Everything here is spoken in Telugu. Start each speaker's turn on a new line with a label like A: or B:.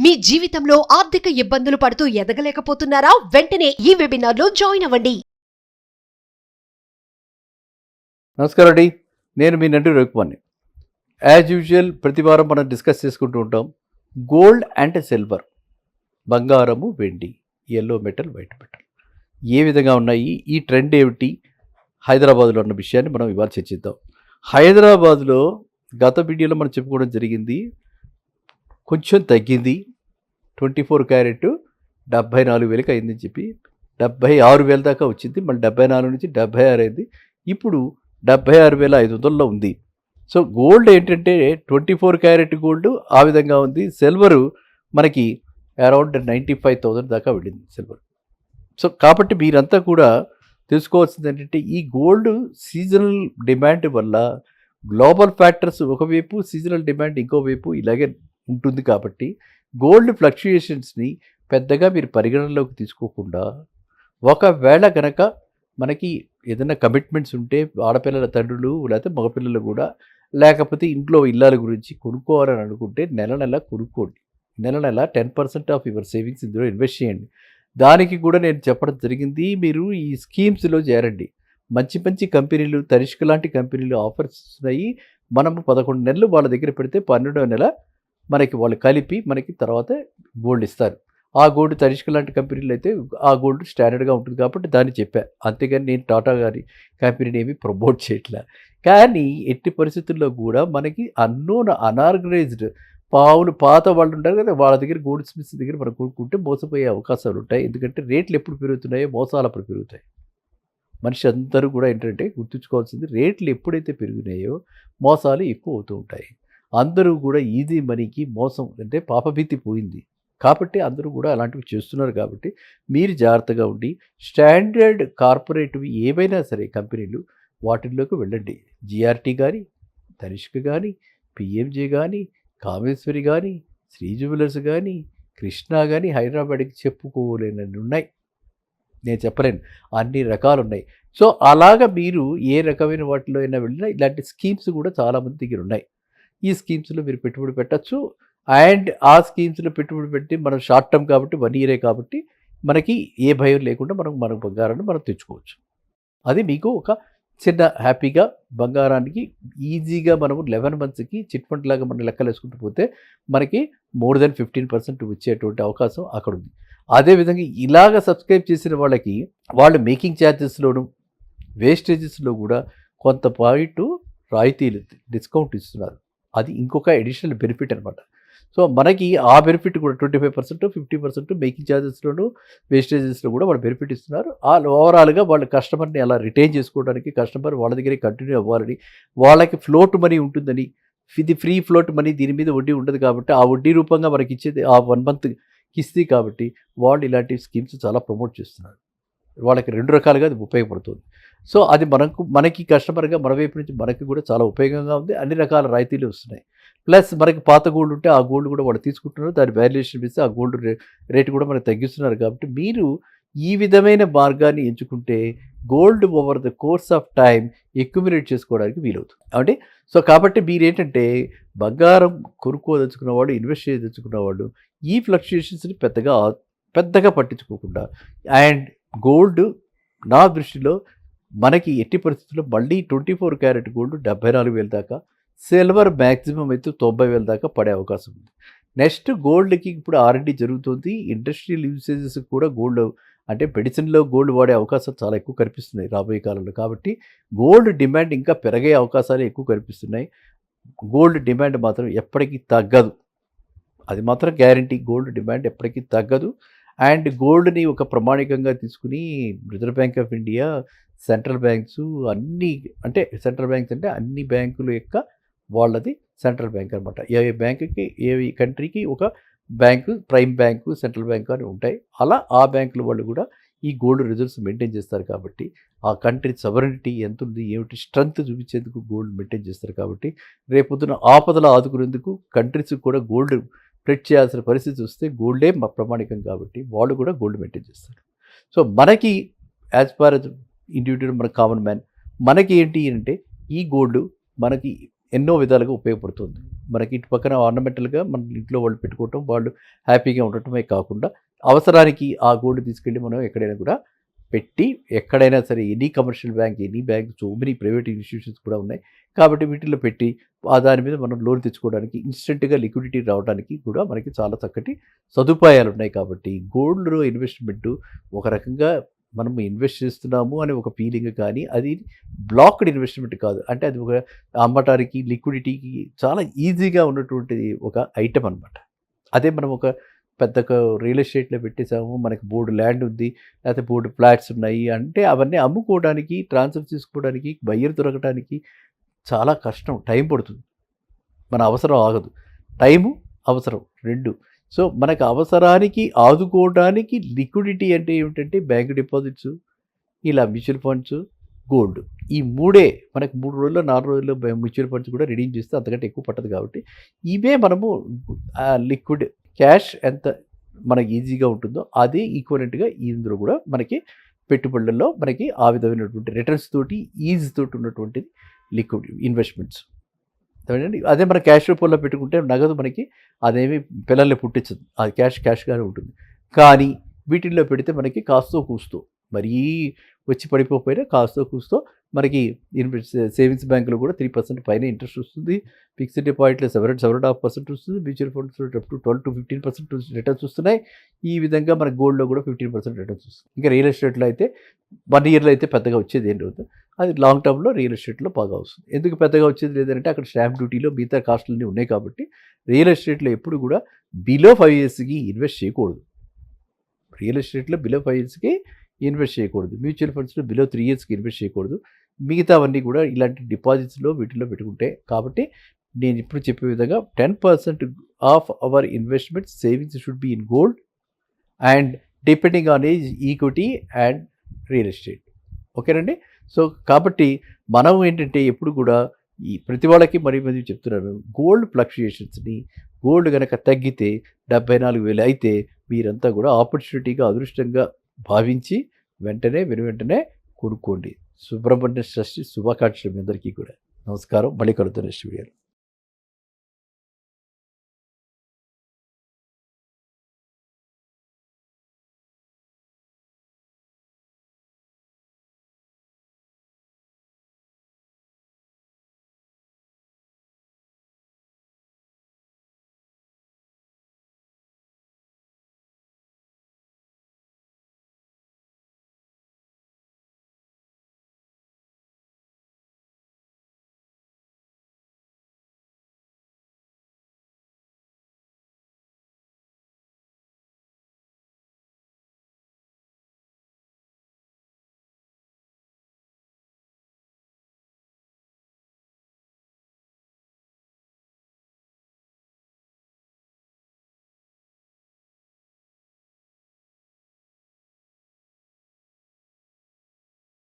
A: మీ జీవితంలో ఆర్థిక ఇబ్బందులు పడుతూ ఎదగలేకపోతున్నారా? వెంటనే ఈ వెబినార్లో జాయిన్ అవ్వండి.
B: నమస్కారం అండి. నేను మీ నండి రవికుమార్ని. యాజ్ యూజువల్ ప్రతి వారం మనం డిస్కస్ చేసుకుంటూ ఉంటాం. గోల్డ్ అండ్ సిల్వర్, బంగారము, వెండి, ఎల్లో మెటల్, వైట్ మెటల్ ఏ విధంగా ఉన్నాయి, ఈ ట్రెండ్ ఏమిటి, హైదరాబాద్లో ఉన్న విషయాన్ని మనం ఇవాళ చర్చిద్దాం. హైదరాబాద్లో గత వీడియోలో మనం చెప్పుకోవడం జరిగింది, కొంచెం తగ్గింది. 24 క్యారెట్ 74,000కి అయిందని చెప్పి 76,000 దాకా వచ్చింది. మళ్ళీ 74 నుంచి 76 అయింది. ఇప్పుడు 76,500లో ఉంది. సో గోల్డ్ ఏంటంటే 24 క్యారెట్ గోల్డ్ ఆ విధంగా ఉంది. సిల్వరు మనకి అరౌండ్ 95,000 దాకా వెళ్ళింది సిల్వర్. సో కాబట్టి మీరంతా కూడా తెలుసుకోవాల్సింది ఏంటంటే, ఈ గోల్డ్ సీజనల్ డిమాండ్ వల్ల గ్లోబల్ ఫ్యాక్టర్స్ ఒకవైపు, సీజనల్ డిమాండ్ ఇంకోవైపు ఇలాగే ఉంటుంది. కాబట్టి గోల్డ్ ఫ్లక్చుయేషన్స్ని పెద్దగా మీరు పరిగణనలోకి తీసుకోకుండా, ఒకవేళ కనుక మనకి ఏదైనా కమిట్మెంట్స్ ఉంటే ఆడపిల్లల తండ్రులు లేకపోతే మగపిల్లలు కూడా, లేకపోతే ఇంట్లో ఇల్లాల గురించి కొనుక్కోవాలని అనుకుంటే నెల నెల కొనుక్కోండి. నెల నెల 10% ఆఫ్ యువర్ సేవింగ్స్ ఇందులో ఇన్వెస్ట్ చేయండి. దానికి కూడా నేను చెప్పడం జరిగింది, మీరు ఈ స్కీమ్స్లో చేరండి. మంచి మంచి కంపెనీలు, తనిష్క్ లాంటి కంపెనీలు ఆఫర్స్ ఇస్తున్నాయి. మనము 11 నెలలు వాళ్ళ దగ్గర పెడితే 12వ నెల మనకి వాళ్ళు కలిపి మనకి తర్వాత గోల్డ్ ఇస్తారు. ఆ గోల్డ్ తనిష్క్ లాంటి కంపెనీలు అయితే ఆ గోల్డ్ స్టాండర్డ్గా ఉంటుంది కాబట్టి దాన్ని చెప్పా. అంతేగాని నేను టాటా గారి కంపెనీని ఏమి ప్రమోట్ చేయట్లే. కానీ ఎట్టి పరిస్థితుల్లో కూడా మనకి అన్నోన్ అనార్గనైజ్డ్ పాత వాళ్ళు ఉంటారు కదా, వాళ్ళ దగ్గర గోల్డ్ స్మిత్స్ దగ్గర మనం కొనుక్కుంటే మోసపోయే అవకాశాలు ఉంటాయి. ఎందుకంటే రేట్లు ఎప్పుడు పెరుగుతున్నాయో మోసాలు అప్పుడు పెరుగుతాయి. మనిషి అందరూ కూడా ఏంటంటే గుర్తుంచుకోవాల్సింది, రేట్లు ఎప్పుడైతే పెరిగినాయో మోసాలు ఎక్కువ అవుతూ ఉంటాయి. అందరూ కూడా ఈజీ మనీకి మోసం అంటే పాపభీతి పోయింది. కాబట్టి అందరూ కూడా అలాంటివి చేస్తున్నారు. కాబట్టి మీరు జాగ్రత్తగా ఉండి స్టాండర్డ్ కార్పొరేటివ్ ఏవైనా సరే కంపెనీలు వాటిల్లోకి వెళ్ళండి. జిఆర్టీ కానీ, తనిష్క్ కానీ, పిఎంజే కానీ, కామేశ్వరి కానీ, శ్రీ జ్యువెలర్స్ కానీ, కృష్ణ కానీ హైదరాబాద్కి చెప్పుకోలేనన్ని ఉన్నాయి. నేను చెప్పలేను, అన్ని రకాలు ఉన్నాయి. సో అలాగ మీరు ఏ రకమైన వాటిలో అయినా వెళ్ళినా ఇలాంటి స్కీమ్స్ కూడా చాలామంది దగ్గర ఉన్నాయి. ఈ స్కీమ్స్లో మీరు పెట్టుబడి పెట్టచ్చు. అండ్ ఆ స్కీమ్స్లో పెట్టుబడి పెట్టి మనం షార్ట్ టర్మ్ కాబట్టి 1 ఇయరే కాబట్టి మనకి ఏ భయం లేకుండా మన బంగారాన్ని మనం తెచ్చుకోవచ్చు. అది మీకు ఒక చిన్న హ్యాపీగా బంగారానికి ఈజీగా మనము 11 మంత్స్కి చిట్ ఫండ్ లాగా మనం లెక్కలు వేసుకుంటూ పోతే మనకి మోర్ దెన్ 15% వచ్చేటువంటి అవకాశం అక్కడ ఉంది. అదేవిధంగా ఇలాగ సబ్స్క్రైబ్ చేసిన వాళ్ళకి వాళ్ళు మేకింగ్ ఛార్జెస్లోను వేస్టేజెస్లో కూడా కొంత పాయింట్ రాయితీలు డిస్కౌంట్ ఇస్తున్నారు. అది ఇంకొక అడిషనల్ బెనిఫిట్ అనమాట. సో మనకి ఆ బెనిఫిట్ కూడా 25%, 50% మేకింగ్ ఛార్జెస్లోను వేస్టేజెస్లో కూడా వాళ్ళు బెనిఫిట్ ఇస్తున్నారు. ఓవరాల్గా వాళ్ళ కస్టమర్ని అలా రిటైన్ చేసుకోవడానికి, కస్టమర్ వాళ్ళ దగ్గరే కంటిన్యూ అవ్వాలని, వాళ్ళకి ఫ్లోట్ మనీ ఉంటుందని. ఇది ఫ్రీ ఫ్లోట్ మనీ, దీని మీద వడ్డీ ఉండదు కాబట్టి ఆ వడ్డీ రూపంగా మనకి ఇచ్చేది ఆ 1 మంత్ కిస్తీ. కాబట్టి వాళ్ళు ఇలాంటి స్కీమ్స్ చాలా ప్రమోట్ చేస్తున్నారు. వాళ్ళకి 2 రకాలుగా అది ఉపయోగపడుతుంది. సో అది మనకి కస్టమర్గా మన వైపు నుంచి మనకి కూడా చాలా ఉపయోగంగా ఉంది. అన్ని రకాల రాయితీలు వస్తున్నాయి. ప్లస్ మనకి పాత గోల్డ్ ఉంటే ఆ గోల్డ్ కూడా వాళ్ళు తీసుకుంటున్నారు. దాని వాల్యుయేషన్ ఇస్తే ఆ గోల్డ్ రేటు కూడా మనకు తగ్గిస్తున్నారు. కాబట్టి మీరు ఈ విధమైన మార్గాన్ని ఎంచుకుంటే gold over the course of time accumulate చేసుకోవడానికి వీలవుతుంది అంటే. సో కాబట్టి మీరేంటంటే బంగారం కొనుక్కోదలుచుకున్నవాడు, ఇన్వెస్ట్ చేయదలుచుకున్నవాడు ఈ ఫ్లక్చుయేషన్స్ని పెద్దగా పట్టించుకోకుండా, అండ్ గోల్డ్ నా దృష్టిలో మనకి ఎట్టి పరిస్థితుల్లో మళ్ళీ 24 క్యారెట్ గోల్డ్ 74,000 దాకా, సిల్వర్ మ్యాక్సిమం అయితే 90,000 దాకా పడే అవకాశం ఉంది. నెక్స్ట్ గోల్డ్కి ఇప్పుడు R&D జరుగుతుంది. ఇండస్ట్రియల్ యూసేజెస్ కూడా గోల్డ్ అంటే మెడిసిన్లో గోల్డ్ వాడే అవకాశాలు చాలా ఎక్కువ కనిపిస్తున్నాయి రాబోయే కాలంలో. కాబట్టి గోల్డ్ డిమాండ్ ఇంకా పెరిగే అవకాశాలు ఎక్కువ కనిపిస్తున్నాయి. గోల్డ్ డిమాండ్ మాత్రం ఎప్పటికీ తగ్గదు, అది మాత్రం గ్యారంటీ. గోల్డ్ డిమాండ్ ఎప్పటికీ తగ్గదు. అండ్ గోల్డ్ని ఒక ప్రమాణికంగా తీసుకుని reserve bank of India, central banks అన్నీ, అంటే సెంట్రల్ బ్యాంక్స్ అంటే అన్ని బ్యాంకుల యొక్క వాళ్ళది సెంట్రల్ బ్యాంక్ అనమాట. ఏ బ్యాంకుకి, ఏ కంట్రీకి ఒక bank, prime bank, central bank అని ఉంటాయి. అలా ఆ బ్యాంకుల వాళ్ళు కూడా ఈ గోల్డ్ రిజర్వ్స్ మెయింటైన్ చేస్తారు. కాబట్టి ఆ కంట్రీ సవరెనిటీ ఎంత ఉంది, ఏమిటి స్ట్రెంగ్త్ చూపించేందుకు గోల్డ్ మెయింటైన్ చేస్తారు. కాబట్టి రేపొద్దున ఆపదలు ఆదుకునేందుకు కంట్రీస్కి కూడా గోల్డ్ ప్రెట్ చేయాల్సిన పరిస్థితి వస్తే గోల్డే ప్రమాణికం కాబట్టి వాళ్ళు కూడా గోల్డ్ మెయింటైన్ చేస్తారు. సో మనకి యాజ్ పర్ ఇండివిజువల్, మన కామన్ మ్యాన్ మనకి ఏంటి అంటే ఈ గోల్డ్ మనకి ఎన్నో విధాలుగా ఉపయోగపడుతుంది. మనకి ఇటు పక్కన ఆర్నమెంటల్‌గా మన ఇంట్లో వాళ్ళు పెట్టుకోవటం, వాళ్ళు హ్యాపీగా ఉండటమే కాకుండా అవసరానికి ఆ గోల్డ్ తీసుకెళ్ళి మనం ఎక్కడైనా కూడా పెట్టి ఎక్కడైనా సరే any commercial bank, any bank, so many private institutions కూడా ఉన్నాయి. కాబట్టి వీటిల్లో పెట్టి దాని మీద మనం లోన్ తెచ్చుకోవడానికి ఇన్‌స్టంట్‌గా లిక్విడిటీ రావడానికి కూడా మనకి చాలా చక్కటి సదుపాయాలున్నాయి. కాబట్టి గోల్డ్‌లో ఇన్వెస్ట్‌మెంటు ఒక రకంగా మనము ఇన్వెస్ట్ చేస్తున్నాము అనే ఒక ఫీలింగ్, కానీ అది బ్లాక్డ్ ఇన్వెస్ట్‌మెంట్ కాదు. అంటే అది ఒక అమ్మటానికి, లిక్విడిటీకి చాలా ఈజీగా ఉన్నటువంటిది ఒక ఐటెమ్ అనమాట. అదే మనం ఒక పెద్ద రియల్ ఎస్టేట్‌లో పెట్టేసాము, మనకి బోలెడు ల్యాండ్ ఉంది, లేకపోతే బోలెడు ఫ్లాట్స్ ఉన్నాయి అంటే అవన్నీ అమ్ముకోవడానికి, ట్రాన్స్‌ఫర్ చేసుకోవడానికి, బయ్యర్ దొరకటానికి చాలా కష్టం, టైం పడుతుంది. మన అవసరం ఆగదు. టైము, అవసరం 2. సో మనకు అవసరానికి ఆదుకోవడానికి లిక్విడిటీ అంటే ఏమిటంటే బ్యాంక్ డిపాజిట్స్, ఇలా మ్యూచువల్ ఫండ్స్, గోల్డ్. ఈ 3 మనకు 3 రోజుల్లో, 4 రోజుల్లో మ్యూచువల్ ఫండ్స్ కూడా రిడీమ్ చేస్తే అంతకంటే ఎక్కువ పట్టదు. కాబట్టి ఇవే మనము లిక్విడ్ క్యాష్ ఎంత మనకి ఈజీగా ఉంటుందో అదే ఈక్వలెంట్‌గా ఇందులో కూడా మనకి పెట్టుబడులలో మనకి ఆ విధమైనటువంటి రిటర్న్స్ తోటి, ఈజ్ తోటి ఉన్నటువంటిది లిక్విడ్ ఇన్వెస్ట్మెంట్స్. అదేనండి. అదే మనం క్యాష్ రూపంలో పెట్టుకుంటే నగదు మనకి అదేమి పిల్లల్ని పుట్టించదు. అది క్యాష్‌గానే ఉంటుంది. కానీ వీటిల్లో పెడితే మనకి కాస్తో కూస్తో, మరీ వచ్చి పడిపోకపోయినా కాస్తో కూస్తో మనకి సేవింగ్స్ బ్యాంకులో కూడా 3% పైన ఇంట్రెస్ట్ వస్తుంది. ఫిక్స్డ్ డిపాజిట్లో 7.5% వస్తుంది. మ్యూచువల్ ఫండ్స్‌లో అప్ టు 12-15% రిటర్న్స్ వస్తున్నాయి. ఈ విధంగా మన గోల్డ్‌లో కూడా 15% రిటర్న్స్ వస్తుంది. ఇంకా రియల్ ఎస్టేట్‌లో అయితే 1 ఇయర్‌లో అయితే పెద్దగా వచ్చేది ఏం లేదు. అది లాంగ్ టర్మ్‌లో రియల్ ఎస్టేట్‌లో బాగా వస్తుంది. ఎందుకు పెద్దగా వచ్చేది లేదంటే అక్కడ స్టాంప్ డ్యూటీలో మిగతా కాస్ట్‌లన్నీ ఉన్నాయి కాబట్టి రియల్ ఎస్టేట్‌లో ఎప్పుడు కూడా బిలో 5 ఇయర్స్‌కి ఇన్వెస్ట్ చేయకూడదు. రియల్ ఎస్టేట్‌లో బిలో 5 ఇయర్స్‌కి ఇన్వెస్ట్ చేయకూడదు. మ్యూచువల్ ఫండ్స్‌లో బిలో 3 ఇయర్స్‌కి ఇన్వెస్ట్ చేయకూడదు. మిగతావన్నీ కూడా ఇలాంటి డిపాజిట్స్‌లో వీటిల్లో పెట్టుకుంటే, కాబట్టి నేను ఇప్పుడు చెప్పే విధంగా 10% of our investment savings should be in gold and depending on age equity and real estate. ఓకేనండి. సో కాబట్టి మనం ఏంటంటే ఎప్పుడు కూడా ఈ ప్రతి వాళ్ళకి మరి చెప్తున్నాను, గోల్డ్ ఫ్లక్చుయేషన్స్‌ని, గోల్డ్ గనక తగ్గితే 74,000 అయితే మీరంతా కూడా ఆపర్చునిటీగా, అదృష్టంగా భావించి వెంటనే కొనుక్కోండి. సుబ్రహ్మణ్య షష్ఠి శుభాకాంక్షలు మీ అందరికీ కూడా. నమస్కారం. మళ్ళీ కలుద్దాం నెక్స్ట్ వీడియోలో.